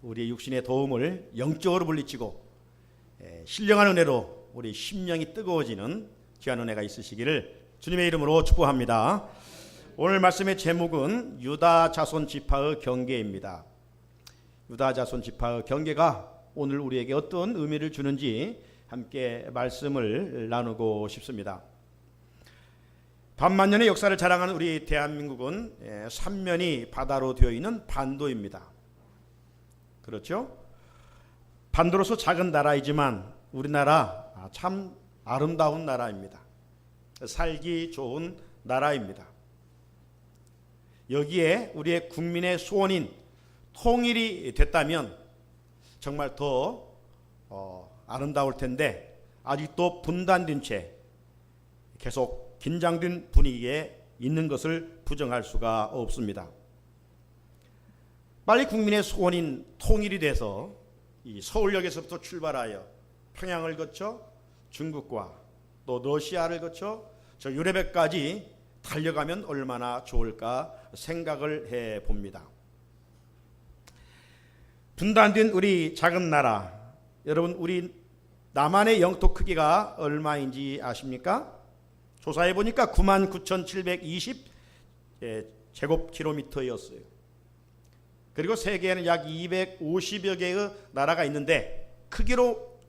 우리의 육신의 도움을 영적으로 물리치고 신령한 은혜로 우리 심령이 뜨거워지는 귀한 은혜가 있으시기를 주님의 이름으로 축복합니다. 오늘 말씀의 제목은 유다 자손 지파의 경계입니다. 유다 자손 지파의 경계가 오늘 우리에게 어떤 의미를 주는지 함께 말씀을 나누고 싶습니다. 반만년의 역사를 자랑하는 우리 대한민국은 삼면이 바다로 되어 있는 반도입니다. 그렇죠? 반도로서 작은 나라이지만 우리나라 참 아름다운 나라입니다. 살기 좋은 나라입니다. 여기에 우리의 국민의 소원인 통일이 됐다면 정말 더 아름다울 텐데 아직도 분단된 채 계속 긴장된 분위기에 있는 것을 부정할 수가 없습니다. 빨리 국민의 소원인 통일이 돼서 이 서울역에서부터 출발하여 평양을 거쳐 중국과 또 러시아를 거쳐 저 유럽에까지 달려가면 얼마나 좋을까 생각을 해 봅니다. 분단된 우리 작은 나라, 여러분 우리 남한의 영토 크기가 얼마인지 아십니까? 조사해 보니까 99,720 제곱킬로미터였어요. 그리고 세계에는 약 250여 개의 나라가 있는데 크기로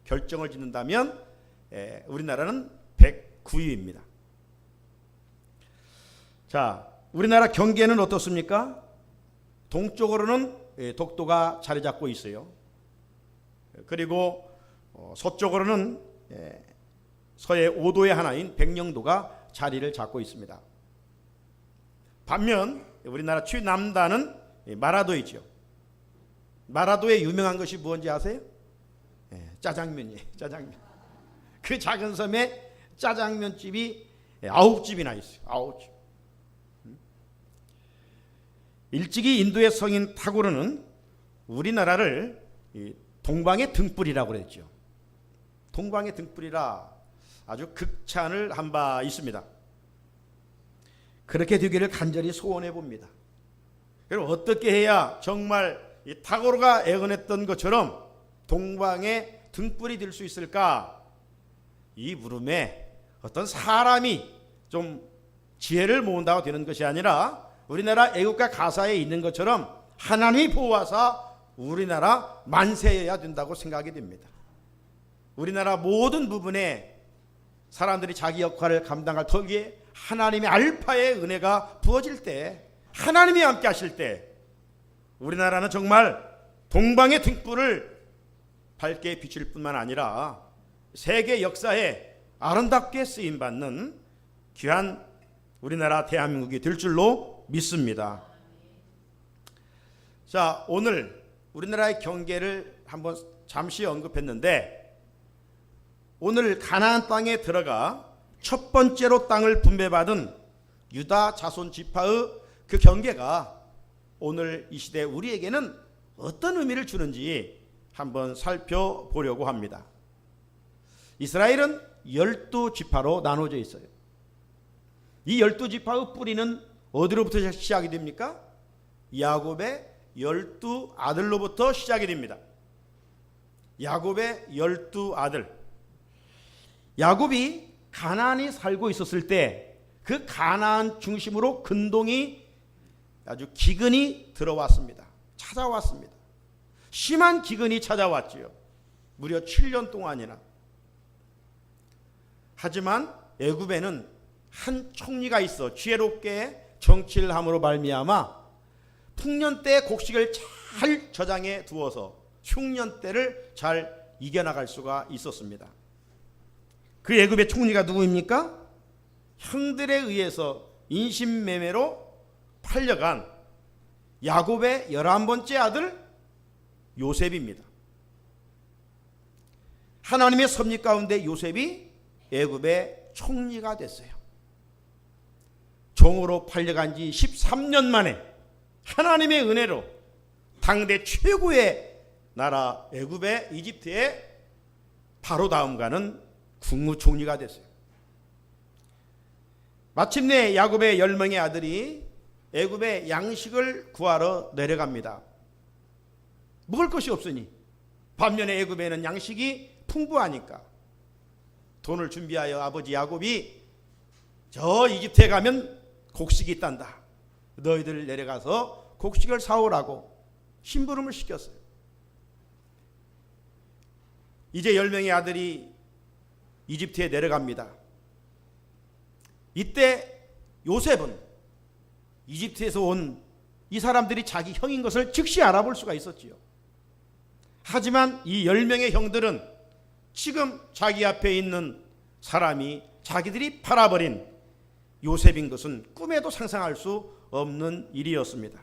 결정을 짓는다면 우리나라는 109위입니다. 자, 우리나라 경계는 어떻습니까? 동쪽으로는 독도가 자리 잡고 있어요. 그리고 서쪽으로는 서해 5도의 하나인 백령도가 자리를 잡고 있습니다. 반면 우리나라 최남단은 마라도이죠. 마라도의 유명한 것이 무엇인지 아세요? 짜장면이에요. 짜장면. 그 작은 섬에 짜장면집이 9집이나 있어요. 9집. 일찍이 인도의 성인 타고르는 우리나라를 동방의 등불이라고 그랬죠. 동방의 등불이라 아주 극찬을 한 바 있습니다. 그렇게 되기를 간절히 소원해 봅니다. 그럼 어떻게 해야 정말 이 타고르가 애원했던 것처럼 동방의 등불이 될 수 있을까? 이 물음에 어떤 사람이 좀 지혜를 모은다고 되는 것이 아니라 우리나라 애국가 가사에 있는 것처럼 하나님이 보호하사 우리나라 만세여야 된다고 생각이 됩니다. 우리나라 모든 부분에 사람들이 자기 역할을 감당할 터기에 하나님의 알파의 은혜가 부어질 때, 하나님이 함께 하실 때 우리나라는 정말 동방의 등불을 밝게 비칠 뿐만 아니라 세계 역사에 아름답게 쓰임받는 귀한 우리나라 대한민국이 될 줄로 믿습니다. 자, 오늘 우리나라의 경계를 한번 잠시 언급했는데 오늘 가나안 땅에 들어가 첫 번째로 땅을 분배받은 유다 자손 지파의 그 경계가 오늘 이 시대 우리에게는 어떤 의미를 주는지 한번 살펴보려고 합니다. 이스라엘은 12지파로 나눠져 있어요. 이 12지파의 뿌리는 어디로부터 시작이 됩니까? 야곱의 12아들로부터 시작이 됩니다. 야곱의 12아들. 야곱이 가나안에 살고 있었을 때 그 가나안 중심으로 근동이 아주 기근이 들어왔습니다. 찾아왔습니다. 심한 기근이 찾아왔지요. 무려 7년 동안이나. 하지만 애굽에는 한 총리가 있어 지혜롭게 정치를 함으로 말미암아 풍년 때 곡식을 잘 저장해 두어서 흉년 때를 잘 이겨나갈 수가 있었습니다. 그 애굽의 총리가 누구입니까? 형들에 의해서 인신매매로 팔려간 야곱의 11번째 아들 요셉입니다. 하나님의 섭리 가운데 요셉이 애굽의 총리가 됐어요. 종으로 팔려간 지 13년 만에 하나님의 은혜로 당대 최고의 나라 애굽의 이집트의 바로 다음가는 국무총리가 됐어요. 마침내 야곱의 10명의 아들이 애굽의 양식을 구하러 내려갑니다. 먹을 것이 없으니, 반면에 애굽에는 양식이 풍부하니까 돈을 준비하여 아버지 야곱이 저 이집트에 가면 곡식이 있단다, 너희들 내려가서 곡식을 사오라고 심부름을 시켰어요. 이제 10명의 아들이 이집트에 내려갑니다. 이때 요셉은 이집트에서 온 이 사람들이 자기 형인 것을 즉시 알아볼 수가 있었지요. 하지만 이 10명의 형들은 지금 자기 앞에 있는 사람이 자기들이 팔아버린 요셉인 것은 꿈에도 상상할 수 없는 일이었습니다.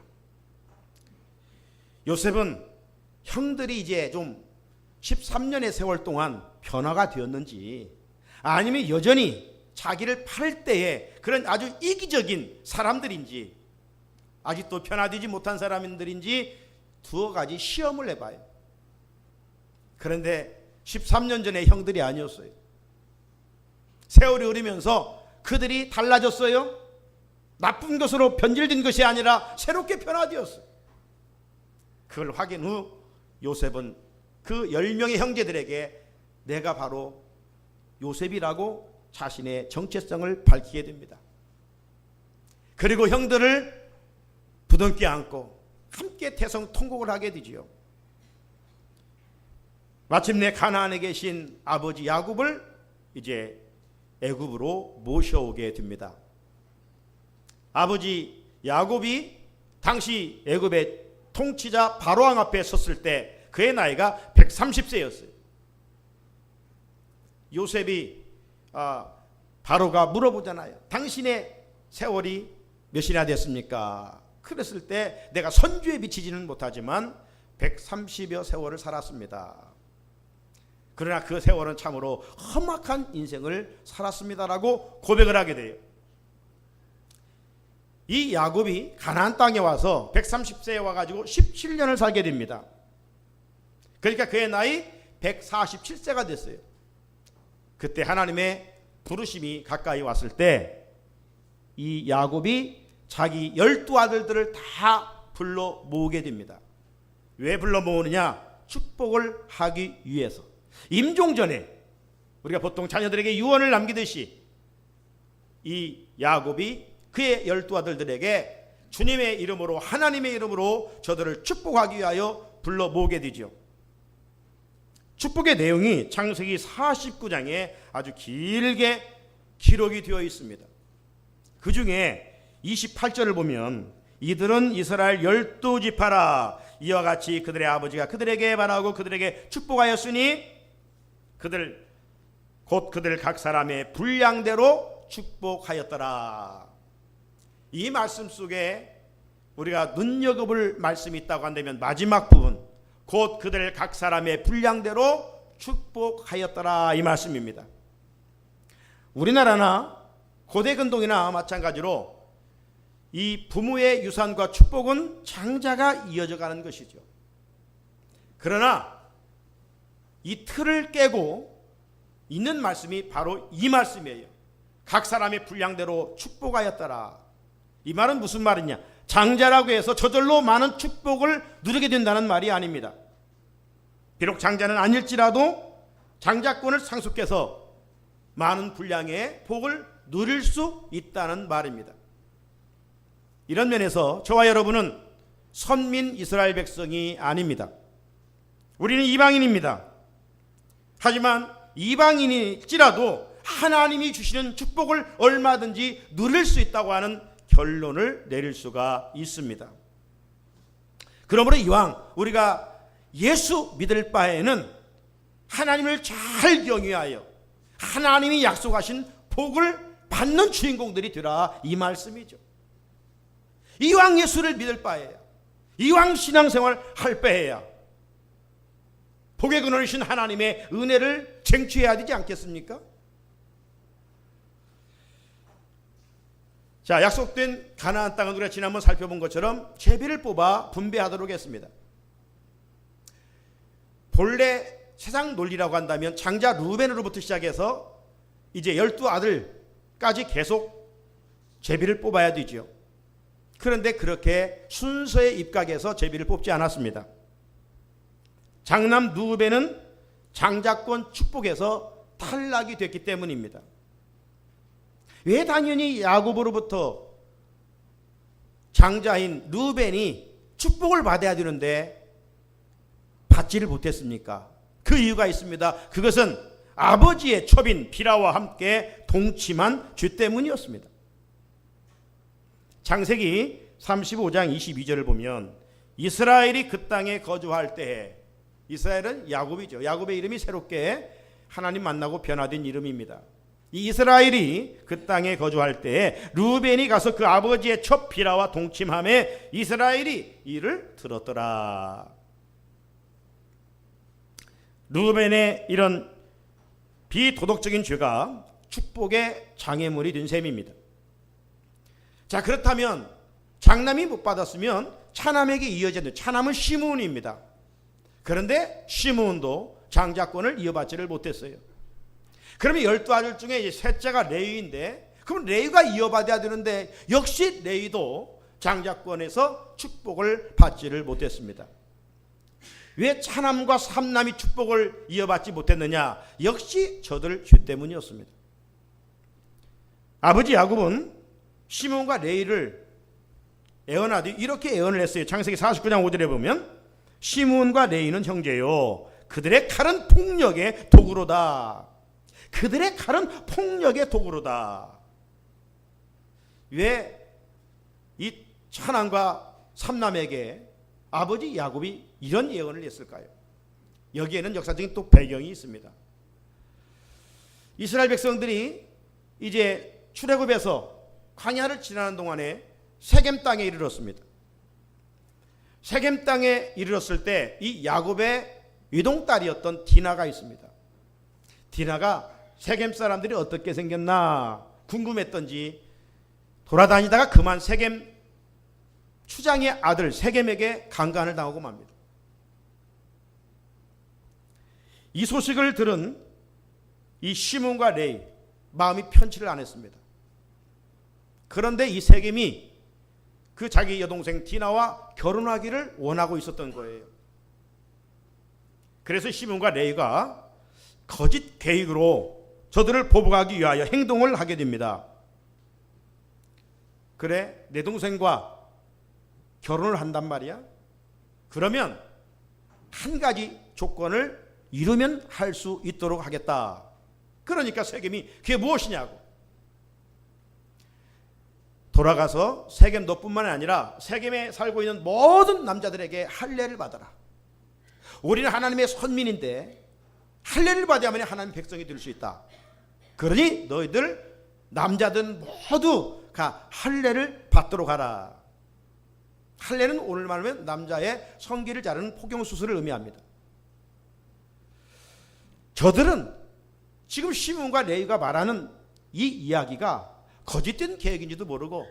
요셉은 형들이 이제 좀 13년의 세월 동안 변화가 되었는지, 아니면 여전히 자기를 팔을 때에 그런 아주 이기적인 사람들인지, 아직도 변화되지 못한 사람들인지 두어 가지 시험을 해봐요. 그런데 13년 전의 형들이 아니었어요. 세월이 흐르면서 그들이 달라졌어요. 나쁜 것으로 변질된 것이 아니라 새롭게 변화되었어요. 그걸 확인 후 요셉은 그 10명의 형제들에게 내가 바로 요셉이라고 자신의 정체성을 밝히게 됩니다. 그리고 형들을 부둥켜 안고 함께 태성통곡을 하게 되지요. 마침내 가나안에 계신 아버지 야곱을 이제 애굽으로 모셔오게 됩니다. 아버지 야곱이 당시 애굽의 통치자 바로왕 앞에 섰을 때 그의 나이가 130세였어요. 요셉이 바로가 물어보잖아요. 당신의 세월이 몇이나 됐습니까? 그랬을 때 내가 선주에 비치지는 못하지만 130여 세월을 살았습니다. 그러나 그 세월은 참으로 험악한 인생을 살았습니다라고 고백을 하게 돼요. 이 야곱이 가나안 땅에 와서 130세에 와가지고 17년을 살게 됩니다. 그러니까 그의 나이 147세가 됐어요. 그때 하나님의 부르심이 가까이 왔을 때 이 야곱이 자기 12아들들을 다 불러 모으게 됩니다. 왜 불러 모으느냐? 축복을 하기 위해서. 임종전에 우리가 보통 자녀들에게 유언을 남기듯이 이 야곱이 그의 12아들들에게 주님의 이름으로, 하나님의 이름으로 저들을 축복하기 위하여 불러 모으게 되죠. 축복의 내용이 창세기 49장에 아주 길게 기록이 되어 있습니다. 그 중에 28절을 보면 이들은 이스라엘 12지파라, 이와 같이 그들의 아버지가 그들에게 말하고 그들에게 축복하였으니 그들 각 사람의 분량대로 축복하였더라. 이 말씀 속에 우리가 눈여겨볼 말씀이 있다고 한다면 마지막 부분, 곧 그들 각 사람의 분량대로 축복하였더라, 이 말씀입니다. 우리나라나 고대 근동이나 마찬가지로 이 부모의 유산과 축복은 장자가 이어져 가는 것이죠. 그러나 이 틀을 깨고 있는 말씀이 바로 이 말씀이에요. 각 사람의 분량대로 축복하였더라. 이 말은 무슨 말이냐? 장자라고 해서 저절로 많은 축복을 누리게 된다는 말이 아닙니다. 비록 장자는 아닐지라도 장자권을 상속해서 많은 분량의 복을 누릴 수 있다는 말입니다. 이런 면에서 저와 여러분은 선민 이스라엘 백성이 아닙니다. 우리는 이방인입니다. 하지만 이방인일지라도 하나님이 주시는 축복을 얼마든지 누릴 수 있다고 하는 결론을 내릴 수가 있습니다. 그러므로 이왕 우리가 예수 믿을 바에는 하나님을 잘 경외하여 하나님이 약속하신 복을 받는 주인공들이 되라, 이 말씀이죠. 이왕 예수를 믿을 바에야, 이왕 신앙생활 할 바에야 복의 근원이신 하나님의 은혜를 쟁취해야 되지 않겠습니까? 자, 약속된 가나안 땅은 우리가 지난번 살펴본 것처럼 제비를 뽑아 분배하도록 했습니다. 본래 세상 논리라고 한다면 장자 루벤으로부터 시작해서 이제 12아들까지 계속 제비를 뽑아야 되죠. 그런데 그렇게 순서에 입각해서 제비를 뽑지 않았습니다. 장남 루벤은 장자권 축복에서 탈락이 됐기 때문입니다. 왜 당연히 야곱으로부터 장자인 루벤이 축복을 받아야 되는데 받지를 못했습니까? 그 이유가 있습니다. 그것은 아버지의 첩인 비라와 함께 동침한 죄 때문이었습니다. 창세기 35장 22절을 보면 이스라엘이 그 땅에 거주할 때에, 이스라엘은 야곱이죠. 야곱의 이름이 새롭게 하나님 만나고 변화된 이름입니다. 이 이스라엘이 그 땅에 거주할 때에 루벤이 가서 그 아버지의 첩 비라와 동침함에 이스라엘이 이를 들었더라. 루벤의 이런 비도덕적인 죄가 축복의 장애물이 된 셈입니다. 자, 그렇다면 장남이 못 받았으면 차남에게 이어지는 차남은 시므온입니다. 그런데 시므온도 장자권을 이어받지를 못했어요. 그러면 12아들 중에 셋째가 레위인데, 그럼 레위가 이어받아야 되는데 역시 레위도 장자권에서 축복을 받지를 못했습니다. 왜 차남과 삼남이 축복을 이어받지 못했느냐? 역시 저들 죄 때문이었습니다. 아버지 야곱은 시므온과 레위를 애언하되 이렇게 애언을 했어요. 창세기 49장 5절에 보면 시므온과 레위는 형제요, 그들의 칼은 폭력의 도구로다. 그들의 칼은 폭력의 도구로다. 왜 이 차남과 삼남에게 아버지 야곱이 이런 예언을 했을까요? 여기에는 역사적인 또 배경이 있습니다. 이스라엘 백성들이 이제 출애굽에서 광야를 지나는 동안에 세겜 땅에 이르렀습니다. 세겜 땅에 이르렀을 때 이 야곱의 외동딸이었던 디나가 있습니다. 디나가 세겜 사람들이 어떻게 생겼나 궁금했던지 돌아다니다가 그만 세겜 추장의 아들 세겜에게 강간을 당하고 맙니다. 이 소식을 들은 이 시므온과 레위 마음이 편치를 않았습니다. 그런데 이 세겜이 그 자기 여동생 디나와 결혼하기를 원하고 있었던 거예요. 그래서 시므온과 레위가 거짓 계획으로 저들을 보복하기 위하여 행동을 하게 됩니다. 그래, 내 동생과 결혼을 한단 말이야? 그러면 한 가지 조건을 이루면 할 수 있도록 하겠다. 그러니까 세겜이 그게 무엇이냐고 돌아가서 세겜 너뿐만 아니라 세겜에 살고 있는 모든 남자들에게 할례를 받아라. 우리는 하나님의 선민인데 할례를 받아야만 하나님 백성이 될 수 있다. 그러니 너희들 남자들은 모두 할례를 받도록 하라. 할례는 오늘 말하면 남자의 성기를 자르는 포경수술을 의미합니다. 저들은 지금 시므온과 레위가 말하는 이 이야기가 거짓된 계획인지도 모르고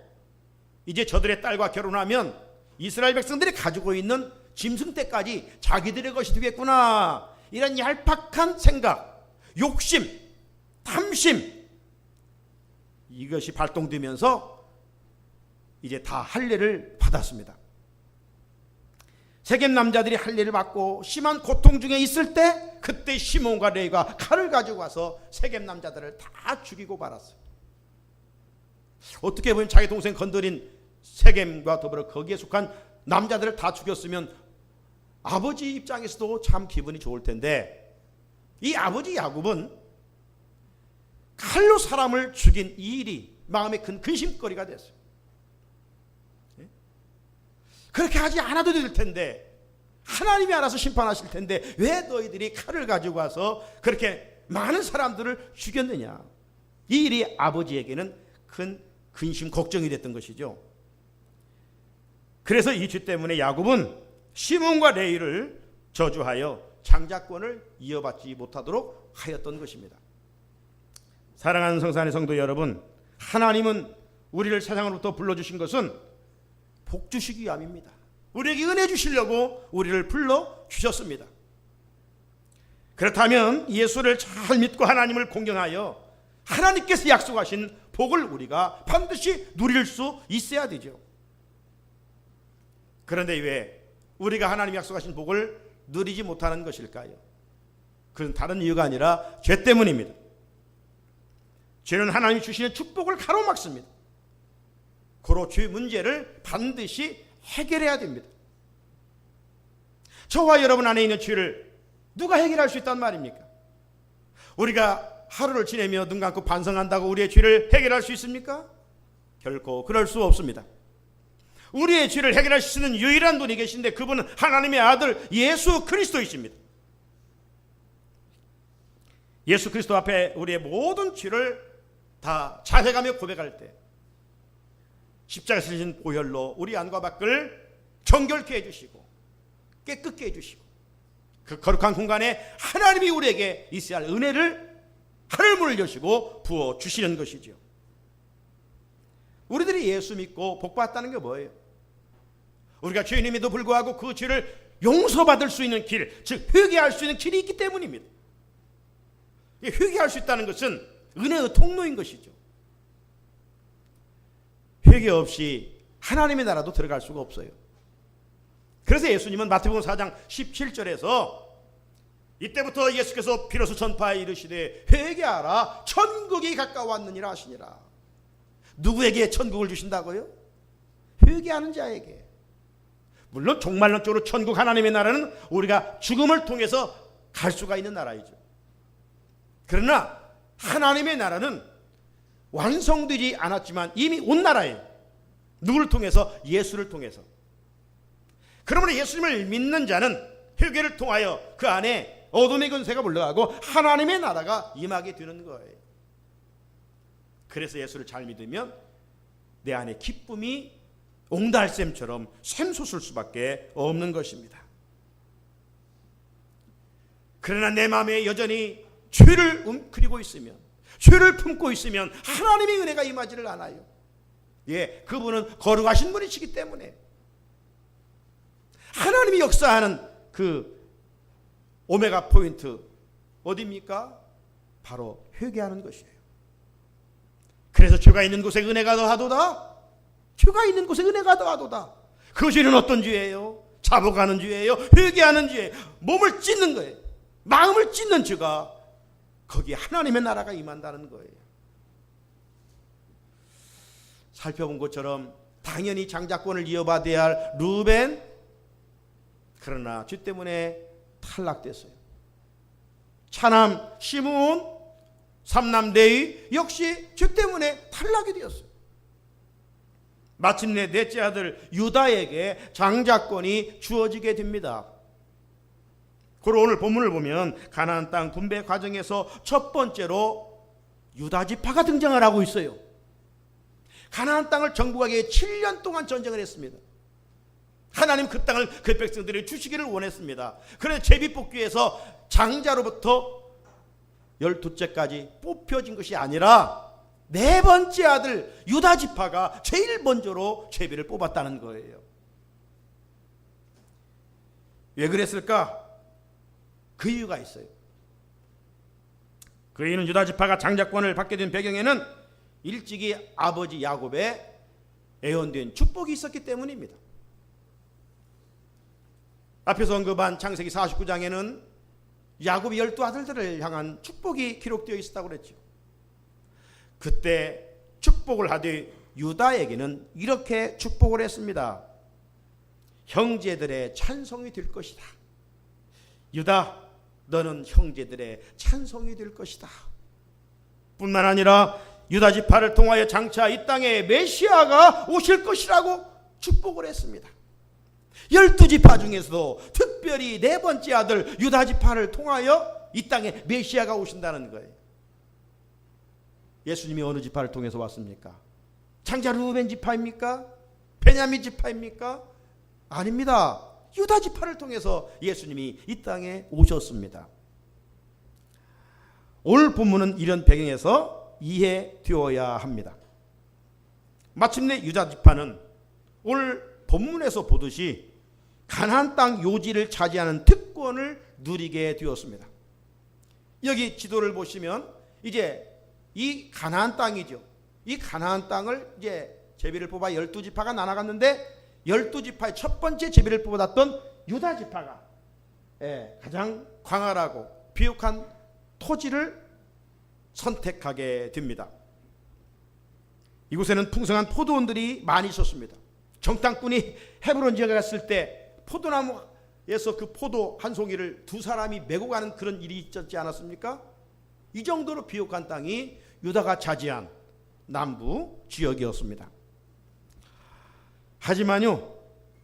이제 저들의 딸과 결혼하면 이스라엘 백성들이 가지고 있는 짐승떼까지 자기들의 것이 되겠구나, 이런 얄팍한 생각, 욕심, 탐심, 이것이 발동되면서 이제 다 할례를 받았습니다. 세겜 남자들이 할례를 받고 심한 고통 중에 있을 때 그때 시므온과 레위가 칼을 가지고 와서 세겜 남자들을 다 죽이고 말았어요. 어떻게 보면 자기 동생 건드린 세겜과 더불어 거기에 속한 남자들을 다 죽였으면 아버지 입장에서도 참 기분이 좋을 텐데 이 아버지 야곱은 칼로 사람을 죽인 이 일이 마음에 큰 근심거리가 됐어요. 그렇게 하지 않아도 될 텐데, 하나님이 알아서 심판하실 텐데 왜 너희들이 칼을 가지고 와서 그렇게 많은 사람들을 죽였느냐. 이 일이 아버지에게는 큰 근심 걱정이 됐던 것이죠. 그래서 이 죄 때문에 야곱은 시므온과 레위를 저주하여 장자권을 이어받지 못하도록 하였던 것입니다. 사랑하는 성산의 성도 여러분, 하나님은 우리를 세상으로부터 불러주신 것은 복 주시기 위함입니다. 우리에게 은혜 주시려고 우리를 불러주셨습니다. 그렇다면 예수를 잘 믿고 하나님을 공경하여 하나님께서 약속하신 복을 우리가 반드시 누릴 수 있어야 되죠. 그런데 왜 우리가 하나님 약속하신 복을 누리지 못하는 것일까요? 그건 다른 이유가 아니라 죄 때문입니다. 죄는 하나님이 주시는 축복을 가로막습니다. 고로 죄 문제를 반드시 해결해야 됩니다. 저와 여러분 안에 있는 죄를 누가 해결할 수 있단 말입니까? 우리가 하루를 지내며 눈 감고 반성한다고 우리의 죄를 해결할 수 있습니까? 결코 그럴 수 없습니다. 우리의 죄를 해결할 수 있는 유일한 분이 계신데 그분은 하나님의 아들 예수 그리스도이십니다. 예수 그리스도 앞에 우리의 모든 죄를 다 자백하며 고백할 때 십자가에 실린 보혈로 우리 안과 밖을 정결케 해주시고 깨끗게 해주시고 그 거룩한 공간에 하나님이 우리에게 있어야 할 은혜를 하늘문을 여시고 부어주시는 것이죠. 우리들이 예수 믿고 복받았다는 게 뭐예요? 우리가 죄인임에도 불구하고 그 죄를 용서받을 수 있는 길, 즉 회개할 수 있는 길이 있기 때문입니다. 회개할 수 있다는 것은 은혜의 통로인 것이죠. 회개 없이 하나님의 나라도 들어갈 수가 없어요. 그래서 예수님은 마태복음 4장 17절에서 이때부터 예수께서 비로소 전파에 이르시되 회개하라 천국이 가까웠느니라 하시니라. 누구에게 천국을 주신다고요? 회개하는 자에게. 물론 종말론적으로 천국 하나님의 나라는 우리가 죽음을 통해서 갈 수가 있는 나라이죠. 그러나 하나님의 나라는 완성되지 않았지만 이미 온 나라예요. 누구를 통해서? 예수를 통해서. 그러므로 예수님을 믿는 자는 회개를 통하여 그 안에 어둠의 권세가 물러가고 하나님의 나라가 임하게 되는 거예요. 그래서 예수를 잘 믿으면 내 안에 기쁨이 옹달샘처럼 샘솟을 수밖에 없는 것입니다. 그러나 내 마음에 여전히 죄를 움크리고 있으면, 죄를 품고 있으면 하나님의 은혜가 임하지를 않아요. 예, 그분은 거룩하신 분이시기 때문에 하나님이 역사하는 그 오메가 포인트 어디입니까? 바로 회개하는 것이에요. 그래서 죄가 있는 곳에 은혜가 더하도다. 죄가 있는 곳에 은혜가 더하도다. 그 죄는 어떤 죄예요? 자복하는 죄예요? 회개하는 죄예요? 몸을 찢는 거예요. 마음을 찢는 죄가 거기에 하나님의 나라가 임한다는 거예요. 살펴본 것처럼 당연히 장자권을 이어받아야 할 루벤, 그러나 죄 때문에 탈락됐어요. 차남 시므온, 삼남 레위 역시 죄 때문에 탈락이 되었어요. 마침내 넷째 아들 유다에게 장자권이 주어지게 됩니다. 그리고 오늘 본문을 보면 가나안 땅 분배 과정에서 첫 번째로 유다 지파가 등장을 하고 있어요. 가나안 땅을 정복하기 위해 7년 동안 전쟁을 했습니다. 하나님 그 땅을 그 백성들이 주시기를 원했습니다. 그래서 제비뽑기에서 장자로부터 12째까지 뽑혀진 것이 아니라 네 번째 아들 유다 지파가 제일 먼저로 제비를 뽑았다는 거예요. 왜 그랬을까? 그 이유가 있어요. 그 이유는 유다 지파가 장자권을 받게 된 배경에는 일찍이 아버지 야곱의 예언된 축복이 있었기 때문입니다. 앞에서 언급한 창세기 49장에는 야곱이 12아들들을 향한 축복이 기록되어 있었다고 그랬죠. 그때 축복을 하되 유다에게는 이렇게 축복을 했습니다. 형제들의 찬송이 될 것이다. 유다, 너는 형제들의 찬송이 될 것이다. 뿐만 아니라 유다 지파를 통하여 장차 이 땅에 메시아가 오실 것이라고 축복을 했습니다. 12지파 중에서도 특별히 네 번째 아들 유다 지파를 통하여 이 땅에 메시아가 오신다는 거예요. 예수님이 어느 지파를 통해서 왔습니까? 장자 루벤 지파입니까? 베냐민 지파입니까? 아닙니다. 유다 지파를 통해서 예수님이 이 땅에 오셨습니다. 오늘 본문은 이런 배경에서 이해되어야 합니다. 마침내 유다 지파는 오늘 본문에서 보듯이 가나안 땅 요지를 차지하는 특권을 누리게 되었습니다. 여기 지도를 보시면 이제 이 가나안 땅이죠. 이 가나안 땅을 이제 제비를 뽑아 12지파가 나눠갔는데 12지파의 첫 번째 제비를 뽑았던 유다 지파가 가장 광활하고 비옥한 토지를 선택하게 됩니다. 이곳에는 풍성한 포도원들이 많이 있었습니다. 정탐꾼이 헤브론 지역에 갔을 때 포도나무에서 그 포도 한 송이를 두 사람이 메고 가는 그런 일이 있었지 않았습니까? 이 정도로 비옥한 땅이 유다가 차지한 남부 지역이었습니다. 하지만요,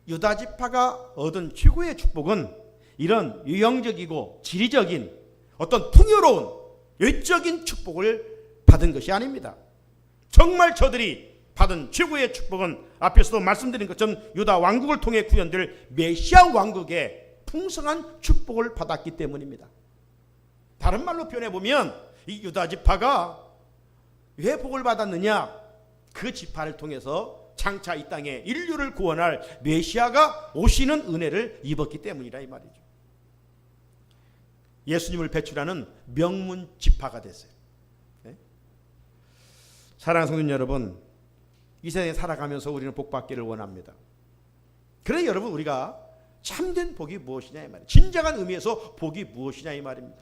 유다 지파가 얻은 최고의 축복은 이런 유형적이고 지리적인 어떤 풍요로운 외적인 축복을 받은 것이 아닙니다. 정말 저들이 받은 최고의 축복은 앞에서도 말씀드린 것처럼 유다 왕국을 통해 구현될 메시아 왕국의 풍성한 축복을 받았기 때문입니다. 다른 말로 표현해보면 이 유다 지파가 왜 복을 받았느냐? 그 지파를 통해서 장차 이 땅에 인류를 구원할 메시아가 오시는 은혜를 입었기 때문이라 이 말이죠. 예수님을 배출하는 명문 지파가 됐어요. 네? 사랑하는 성도 여러분, 이 세상에 살아가면서 우리는 복받기를 원합니다. 그러나 여러분, 우리가 참된 복이 무엇이냐 이 말이에요. 진정한 의미에서 복이 무엇이냐 이 말입니다.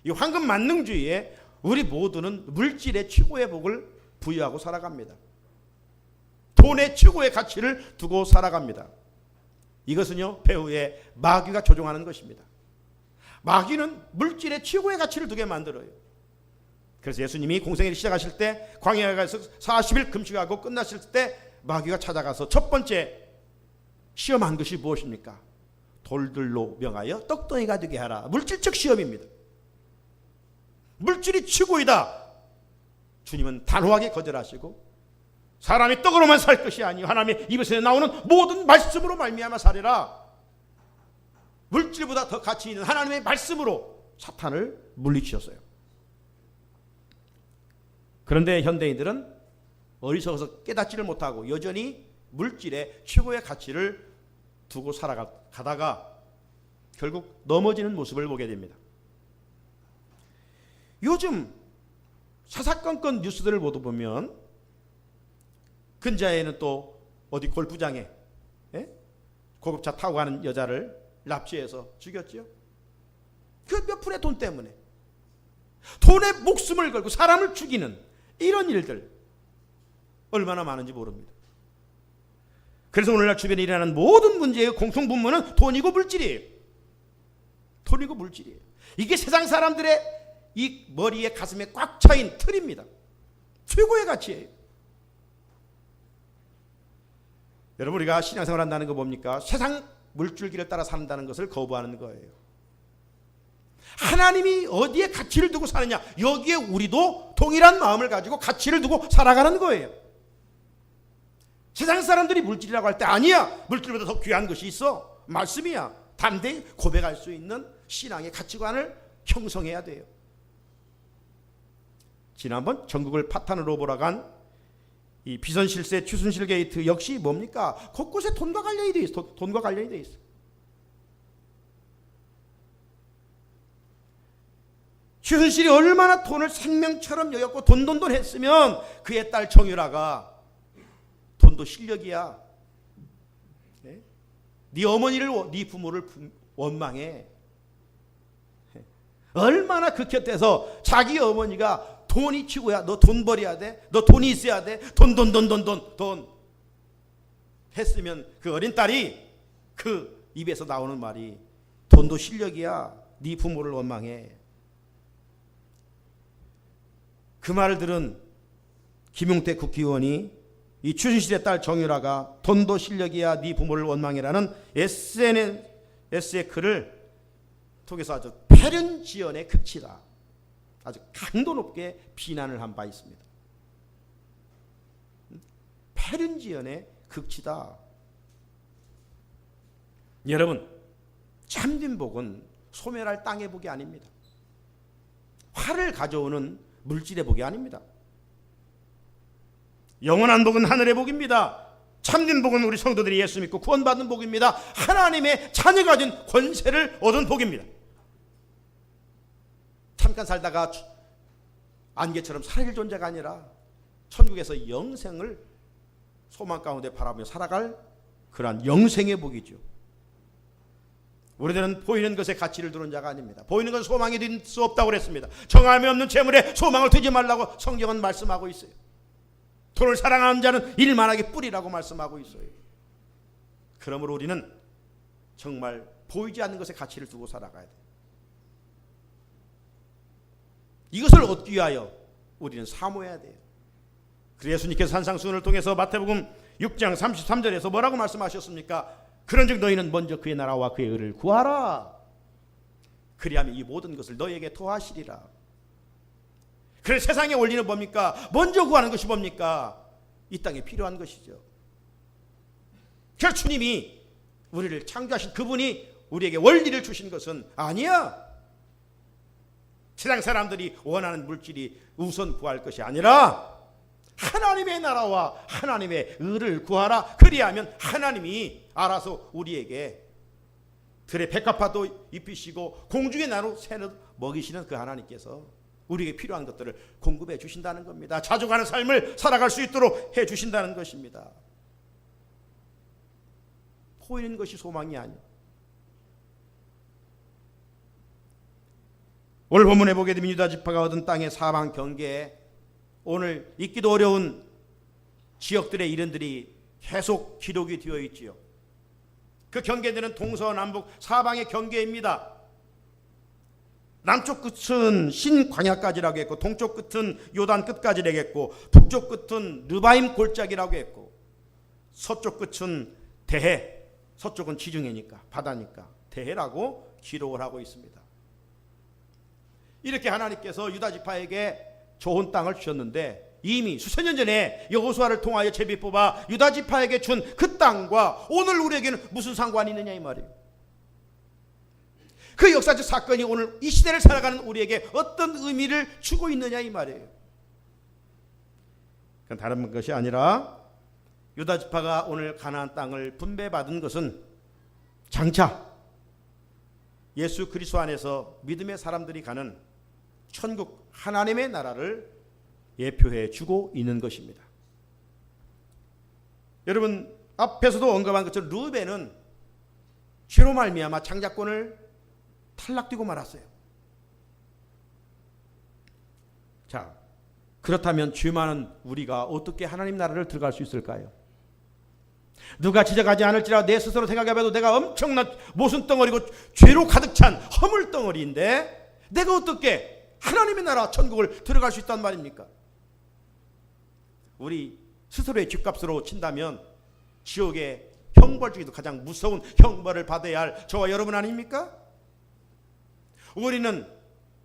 이 황금 만능주의에 우리 모두는 물질의 최고의 복을 부여하고 살아갑니다. 돈의 최고의 가치를 두고 살아갑니다. 이것은요, 배후에 마귀가 조종하는 것입니다. 마귀는 물질의 최고의 가치를 두게 만들어요. 그래서 예수님이 공생애를 시작하실 때 광야에 가서 40일 금식하고 끝나실 때 마귀가 찾아가서 첫 번째 시험한 것이 무엇입니까? 돌들로 명하여 떡덩이가 되게 하라. 물질적 시험입니다. 물질이 최고이다. 주님은 단호하게 거절하시고 사람이 떡으로만 살 것이 아니요 하나님의 입에서 나오는 모든 말씀으로 말미암아 살리라. 물질보다 더 가치 있는 하나님의 말씀으로 사탄을 물리치셨어요. 그런데 현대인들은 어리석어서 깨닫지를 못하고 여전히 물질의 최고의 가치를 두고 살아가다가 결국 넘어지는 모습을 보게 됩니다. 요즘 사사건건 뉴스들을 모두 보면 근자에는 또 어디 골프장에 고급차 타고 가는 여자를 납치해서 죽였죠. 그 몇 푼의 돈 때문에 돈에 목숨을 걸고 사람을 죽이는 이런 일들 얼마나 많은지 모릅니다. 그래서 오늘날 주변에 일어나는 모든 문제의 공통분모는 돈이고 물질이에요. 돈이고 물질이에요. 이게 세상 사람들의 이 머리에 가슴에 꽉 차인 틀입니다. 최고의 가치예요. 여러분, 우리가 신앙생활 한다는 거 뭡니까? 세상 물줄기를 따라 산다는 것을 거부하는 거예요. 하나님이 어디에 가치를 두고 사느냐, 여기에 우리도 동일한 마음을 가지고 가치를 두고 살아가는 거예요. 세상 사람들이 물질이라고 할 때 아니야, 물질보다 더 귀한 것이 있어, 말씀이야. 담대히 고백할 수 있는 신앙의 가치관을 형성해야 돼요. 지난번 전국을 파탄으로 몰아간 이 비선실세 최순실 게이트 역시 뭡니까? 곳곳에 돈과 관련이 돼 있어. 돈과 관련이 돼 있어. 최순실이 얼마나 돈을 생명처럼 여겼고 돈돈돈 했으면 그의 딸 정유라가 돈도 실력이야. 네 어머니를, 네 부모를 원망해. 얼마나 그 곁에서 자기 어머니가 돈이 최고야. 너 돈 벌어야 돼. 너 돈이 있어야 돼. 돈 했으면 그 어린 딸이 그 입에서 나오는 말이 돈도 실력이야. 네 부모를 원망해. 그 말을 들은 김용태 국회의원이 이 최순실의 딸 정유라가 돈도 실력이야. 네 부모를 원망해라는 SNS의 글을 통해서 아주 패륜지연의 극치다. 아주 강도 높게 비난을 한 바 있습니다. 패륜지연의 극치다. 여러분, 참된 복은 소멸할 땅의 복이 아닙니다. 화를 가져오는 물질의 복이 아닙니다. 영원한 복은 하늘의 복입니다. 참된 복은 우리 성도들이 예수 믿고 구원받는 복입니다. 하나님의 자녀가 된 권세를 얻은 복입니다. 잠깐 살다가 안개처럼 사라질 존재가 아니라 천국에서 영생을 소망 가운데 바라보며 살아갈 그러한 영생의 복이죠. 우리들은 보이는 것에 가치를 두는 자가 아닙니다. 보이는 것은 소망이 될 수 없다고 그랬습니다. 정함이 없는 재물에 소망을 두지 말라고 성경은 말씀하고 있어요. 돈을 사랑하는 자는 일만하게 뿌리라고 말씀하고 있어요. 그러므로 우리는 정말 보이지 않는 것에 가치를 두고 살아가야 돼요. 이것을 얻기 위하여 우리는 사모해야 돼요. 그래서 예수님께서 산상수훈을 통해서 마태복음 6장 33절에서 뭐라고 말씀하셨습니까? 그런즉 너희는 먼저 그의 나라와 그의 의를 구하라. 그리하면 이 모든 것을 너희에게 더하시리라. 그래서 세상의 원리는 뭡니까? 먼저 구하는 것이 뭡니까? 이 땅에 필요한 것이죠. 그래서 주님이 우리를 창조하신 그분이 우리에게 원리를 주신 것은 아니야. 세상 사람들이 원하는 물질이 우선 구할 것이 아니라 하나님의 나라와 하나님의 의를 구하라. 그리하면 하나님이 알아서 우리에게 들의 백합화도 입히시고 공중의 나루 새는 먹이시는 그 하나님께서 우리에게 필요한 것들을 공급해 주신다는 겁니다. 자족하는 삶을 살아갈 수 있도록 해 주신다는 것입니다. 보이는 것이 소망이 아니에요. 오늘 본문에 보게 되면 유다 지파가 얻은 땅의 사방 경계에 오늘 잊기도 어려운 지역들의 이름들이 계속 기록이 되어 있지요. 그 경계들은 동서남북 사방의 경계입니다. 남쪽 끝은 신광야까지라고 했고, 동쪽 끝은 요단 끝까지라고 했고, 북쪽 끝은 르바임 골짜기라고 했고, 서쪽 끝은 대해, 서쪽은 지중해니까 바다니까 대해라고 기록을 하고 있습니다. 이렇게 하나님께서 유다 지파에게 좋은 땅을 주셨는데 이미 수천 년 전에 여호수아를 통하여 제비 뽑아 유다 지파에게 준 그 땅과 오늘 우리에게는 무슨 상관이 있느냐 이 말이에요. 그 역사적 사건이 오늘 이 시대를 살아가는 우리에게 어떤 의미를 주고 있느냐 이 말이에요. 그건 다른 것이 아니라 유다 지파가 오늘 가나안 땅을 분배받은 것은 장차 예수 그리스도 안에서 믿음의 사람들이 가는 천국 하나님의 나라를 예표해 주고 있는 것입니다. 여러분 앞에서도 언급한 것처럼 르우벤은 죄로 말미암아 장자권을 탈락되고 말았어요. 자, 그렇다면 죄 많은 우리가 어떻게 하나님 나라를 들어갈 수 있을까요? 누가 지적하지 않을지라 내 스스로 생각해봐도 내가 엄청난 모순덩어리고 죄로 가득 찬 허물덩어리인데 내가 어떻게 하나님의 나라 천국을 들어갈 수 있단 말입니까? 우리 스스로의 죗값으로 친다면 지옥의 형벌 중에도 가장 무서운 형벌을 받아야 할 저와 여러분 아닙니까? 우리는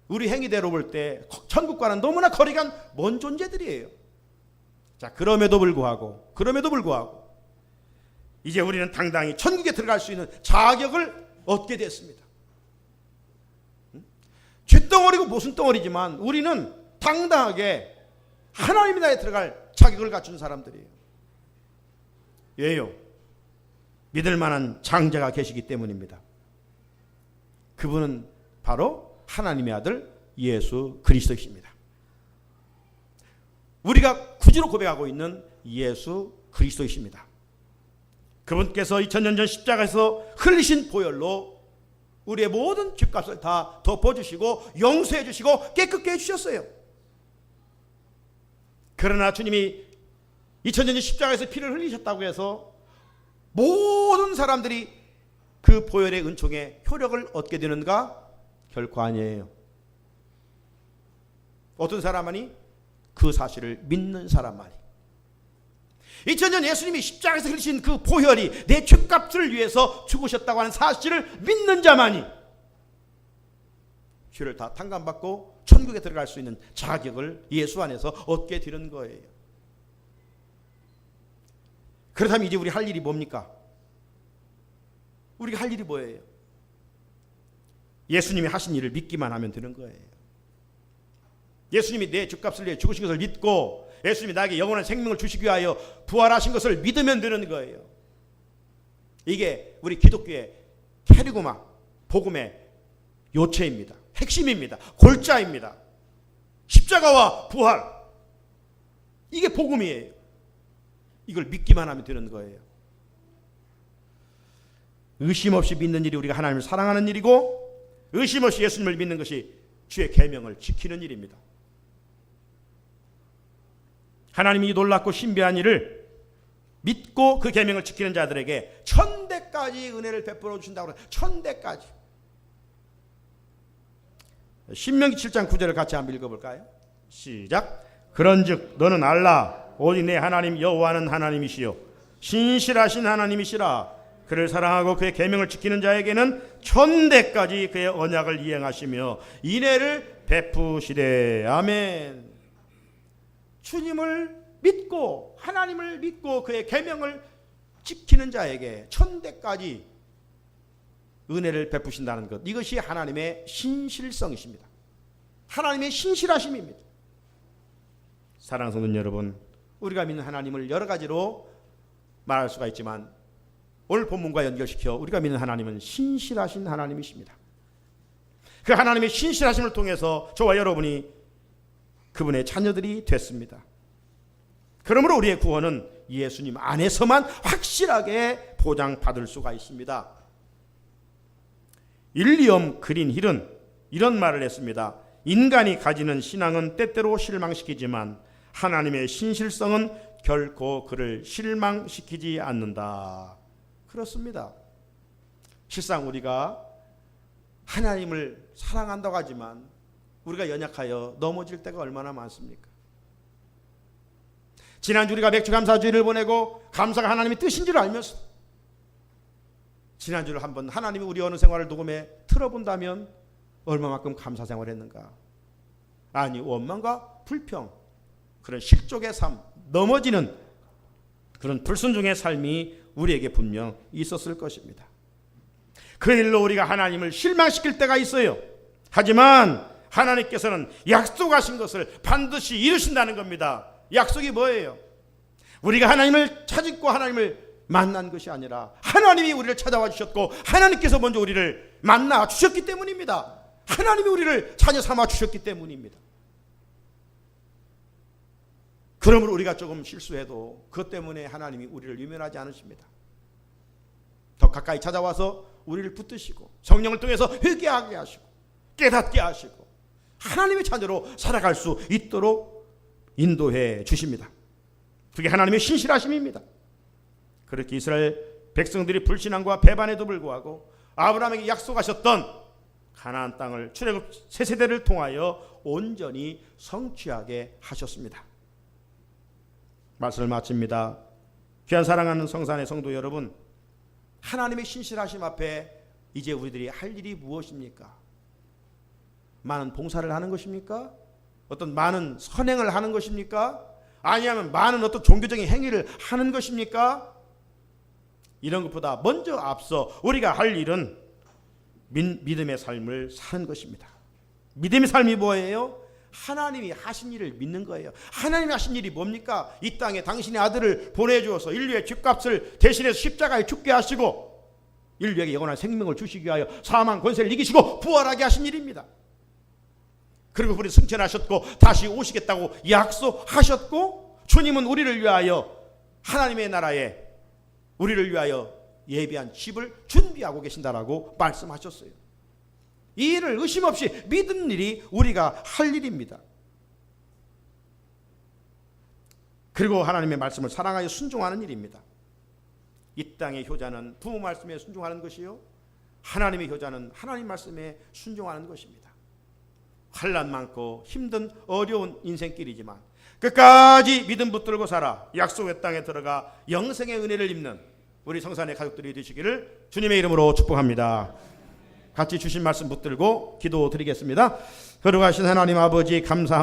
우리 행위대로 볼 때 천국과는 너무나 거리가 먼 존재들이에요. 자, 그럼에도 불구하고 이제 우리는 당당히 천국에 들어갈 수 있는 자격을 얻게 됐습니다. 죗덩어리고 모순덩어리지만 우리는 당당하게 하나님의 나라에 들어갈 자격을 갖춘 사람들이에요. 왜요? 믿을 만한 장자가 계시기 때문입니다. 그분은 바로 하나님의 아들 예수 그리스도이십니다. 우리가 구주로 고백하고 있는 예수 그리스도이십니다. 그분께서 2000년 전 십자가에서 흘리신 보혈로 우리의 모든 죄값을 다 덮어주시고 용서해 주시고 깨끗게 해주셨어요. 그러나 주님이 2000년 전 십자가에서 피를 흘리셨다고 해서 모든 사람들이 그 보혈의 은총에 효력을 얻게 되는가? 결코 아니에요. 어떤 사람만이? 그 사실을 믿는 사람만이. 2000년 예수님이 십자가에서 흘리신 그 보혈이 내 죄값을 위해서 죽으셨다고 하는 사실을 믿는 자만이 죄를 다 탕감받고 천국에 들어갈 수 있는 자격을 예수 안에서 얻게 되는 거예요. 그렇다면 이제 우리 할 일이 뭡니까? 우리가 할 일이 뭐예요? 예수님이 하신 일을 믿기만 하면 되는 거예요. 예수님이 내 죄값을 위해 죽으신 것을 믿고 예수님이 나에게 영원한 생명을 주시기 위하여 부활하신 것을 믿으면 되는 거예요. 이게 우리 기독교의 캐리고마 복음의 요체입니다. 핵심입니다. 골자입니다. 십자가와 부활, 이게 복음이에요. 이걸 믿기만 하면 되는 거예요. 의심 없이 믿는 일이 우리가 하나님을 사랑하는 일이고, 의심 없이 예수님을 믿는 것이 주의 계명을 지키는 일입니다. 하나님이 이 놀랍고 신비한 일을 믿고 그 계명을 지키는 자들에게 천대까지 은혜를 베풀어 주신다고 그래요. 천대까지. 신명기 7장 9절을 같이 한번 읽어볼까요? 시작. 그런즉 너는 알라 오직 내 하나님 여호와는 하나님이시요 신실하신 하나님이시라. 그를 사랑하고 그의 계명을 지키는 자에게는 천대까지 그의 언약을 이행하시며 인애를 베푸시되. 아멘. 주님을 믿고 하나님을 믿고 그의 계명을 지키는 자에게 천대까지 은혜를 베푸신다는 것, 이것이 하나님의 신실성이십니다. 하나님의 신실하심입니다. 사랑하는 성도 여러분, 우리가 믿는 하나님을 여러 가지로 말할 수가 있지만 오늘 본문과 연결시켜 우리가 믿는 하나님은 신실하신 하나님이십니다. 그 하나님의 신실하심을 통해서 저와 여러분이 그분의 자녀들이 됐습니다. 그러므로 우리의 구원은 예수님 안에서만 확실하게 보장받을 수가 있습니다. 윌리엄 그린힐은 이런 말을 했습니다. 인간이 가지는 신앙은 때때로 실망시키지만 하나님의 신실성은 결코 그를 실망시키지 않는다. 그렇습니다. 실상 우리가 하나님을 사랑한다고 하지만 우리가 연약하여 넘어질 때가 얼마나 많습니까? 지난주 우리가 맥주감사주의를 보내고 감사가 하나님의 뜻인 줄 알면서 지난주를 한번 하나님이 우리 어느 생활을 녹음해 틀어본다면 얼마만큼 감사 생활했는가? 아니, 원망과 불평, 그런 실족의 삶, 넘어지는 그런 불순종의 삶이 우리에게 분명 있었을 것입니다. 그 일로 우리가 하나님을 실망시킬 때가 있어요. 하지만 하나님께서는 약속하신 것을 반드시 이루신다는 겁니다. 약속이 뭐예요? 우리가 하나님을 찾고 하나님을 만난 것이 아니라 하나님이 우리를 찾아와 주셨고 하나님께서 먼저 우리를 만나 주셨기 때문입니다. 하나님이 우리를 자녀 삼아 주셨기 때문입니다. 그러므로 우리가 조금 실수해도 그것 때문에 하나님이 우리를 유면하지 않으십니다. 더 가까이 찾아와서 우리를 붙드시고 성령을 통해서 회개하게 하시고 깨닫게 하시고 하나님의 자녀로 살아갈 수 있도록 인도해 주십니다. 그게 하나님의 신실하심입니다. 그렇게 이스라엘 백성들이 불신앙과 배반에도 불구하고 아브라함에게 약속하셨던 가나안 땅을 출애굽 세 세대를 통하여 온전히 성취하게 하셨습니다. 말씀을 마칩니다. 귀한 사랑하는 성산의 성도 여러분, 하나님의 신실하심 앞에 이제 우리들이 할 일이 무엇입니까? 많은 봉사를 하는 것입니까? 어떤 많은 선행을 하는 것입니까? 아니면 많은 어떤 종교적인 행위를 하는 것입니까? 이런 것보다 먼저 앞서 우리가 할 일은 믿음의 삶을 사는 것입니다. 믿음의 삶이 뭐예요? 하나님이 하신 일을 믿는 거예요. 하나님이 하신 일이 뭡니까? 이 땅에 당신의 아들을 보내주어서 인류의 죗값을 대신해서 십자가에 죽게 하시고 인류에게 영원한 생명을 주시기 위하여 사망 권세를 이기시고 부활하게 하신 일입니다. 그리고 그분이 승천하셨고 다시 오시겠다고 약속하셨고 주님은 우리를 위하여 하나님의 나라에 우리를 위하여 예비한 집을 준비하고 계신다라고 말씀하셨어요. 이 일을 의심 없이 믿는 일이 우리가 할 일입니다. 그리고 하나님의 말씀을 사랑하여 순종하는 일입니다. 이 땅의 효자는 부모 말씀에 순종하는 것이요, 하나님의 효자는 하나님 말씀에 순종하는 것입니다. 환난 많고 힘든 어려운 인생길이지만 끝까지 믿음 붙들고 살아 약속의 땅에 들어가 영생의 은혜를 입는 우리 성산의 가족들이 되시기를 주님의 이름으로 축복합니다. 같이 주신 말씀 붙들고 기도드리겠습니다. 거룩하신 하나님 아버지 감사합니다.